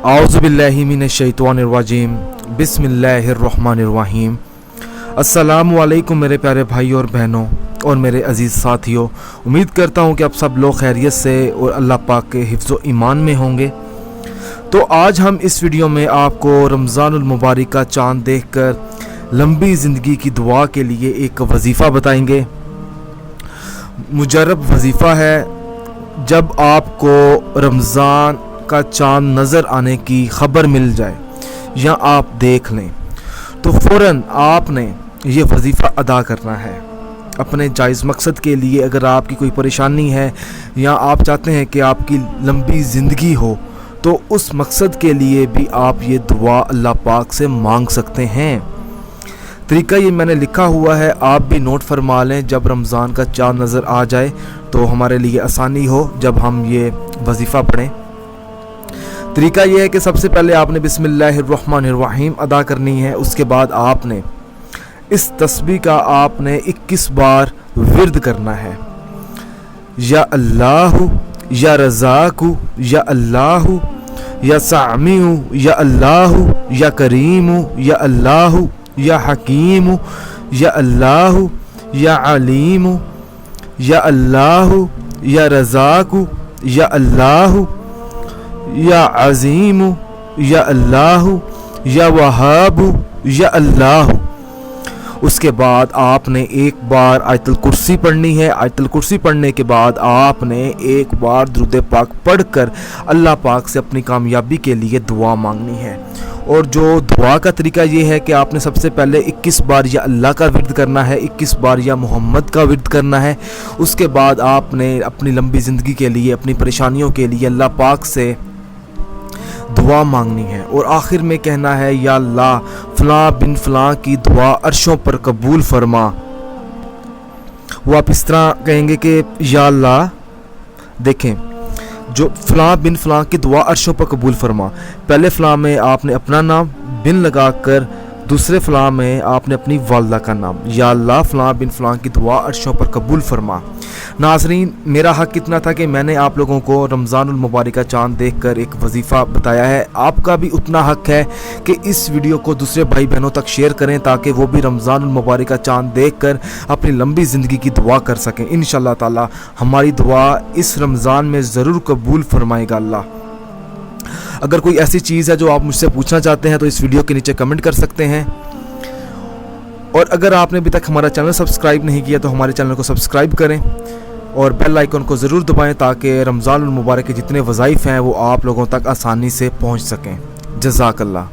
औज़ुबिल्लाहि मिनश्शैतानिर्रजीम बिस्मिल्लाहिर्रहमानिर्रहीम। अस्सलामु अलैकुम मेरे प्यारे भाई और बहनों और मेरे अज़ीज़ साथियों, उम्मीद करता हूँ कि आप सब लोग खैरियत से और अल्लाह पाक के हिफ्ज़ व ईमान में होंगे। तो आज हम इस वीडियो में आपको रमज़ानुल मुबारक का चाँद देखकर लंबी ज़िंदगी की दुआ के लिए एक वजीफ़ा बताएंगे। मुजर्रब वजीफ़ा है, जब आपको रमज़ान का चाँद नज़र आने की ख़बर मिल जाए या आप देख लें तो फ़ौरन आपने ये वजीफ़ा अदा करना है अपने जायज़ मकसद के लिए। अगर आपकी कोई परेशानी है या आप चाहते हैं कि आपकी लंबी ज़िंदगी हो तो उस मकसद के लिए भी आप ये दुआ अल्लाह पाक से मांग सकते हैं। तरीका ये मैंने लिखा हुआ है, आप भी नोट फरमा लें। जब रमज़ान का चाँद नज़र आ जाए तो हमारे लिए आसानी हो जब हम ये वजीफ़ा पढ़ें। तरीका यह है कि सबसे पहले आपने बिस्मिल्लाहिर्रहमानिर्रहीम अदा करनी है। उसके बाद आपने इस तस्बीह का आपने 21 बार विर्द करना है। या अल्लाहु या रज़ाकु या अल्लाहु या सामिउ या अल्लाहु या करीमु या अल्लाहु या हकीमु या अल्लाहु या अलीमु या अल्लाहु या रज़ाकु या अल्लाहु या अज़ीमु या अल्लाहु या वहाबु या अल्लाहु। उसके बाद आपने एक बार आयतुल कुर्सी पढ़नी है। आयतुल कुर्सी पढ़ने के बाद आपने एक बार दुरूद पाक पढ़कर अल्लाह पाक से अपनी कामयाबी के लिए दुआ मांगनी है। और जो दुआ का तरीका ये है कि आपने सबसे पहले 21 बार या अल्लाह का विर्द करना है, 21 बार या मोहम्मद का विर्द करना है। उसके बाद आपने अपनी लंबी ज़िंदगी के लिए, अपनी परेशानियों के लिए अल्लाह पाक से दुआ मांगनी है। और आखिर में कहना है, या अल्लाह फ़लाँ बिन फ़लाँ की दुआ अर्शों पर कबूल फरमा। वो आप इस तरह कहेंगे कि या अल्लाह, देखें, जो फ़लाँ बिन फ़लाँ की दुआ अर्शों पर कबूल फरमा, पहले फ़लाँ में आपने अपना नाम बिन लगाकर, दूसरे फ़लाँ में आपने अपनी वालदा का नाम। या अल्लाह फ़लाँ बिन फ़लाँ की दुआ अर्शों पर कबूल फरमा। नाज़रीन, मेरा हक़ इतना था कि मैंने आप लोगों को रमज़ानुल मुबारक का चाँद देखकर एक वजीफ़ा बताया है। आपका भी उतना हक़ है कि इस वीडियो को दूसरे भाई बहनों तक शेयर करें ताकि वो भी रमज़ानुल मुबारक का चाँद देखकर अपनी लंबी ज़िंदगी की दुआ कर सकें। इंशाअल्लाह ताला हमारी दुआ इस रमज़ान में ज़रूर कबूल फरमाएगा अल्लाह। अगर कोई ऐसी चीज़ है जो आप मुझसे पूछना चाहते हैं तो इस वीडियो के नीचे कमेंट कर सकते हैं। और अगर आपने अभी तक हमारा चैनल सब्सक्राइब नहीं किया तो हमारे चैनल को सब्सक्राइब करें और बेल आइकन को ज़रूर दबाएं ताकि रमज़ानुल मुबारक के जितने वज़ाइफ हैं वो आप लोगों तक आसानी से पहुंच सकें। जज़ाकल्लाह।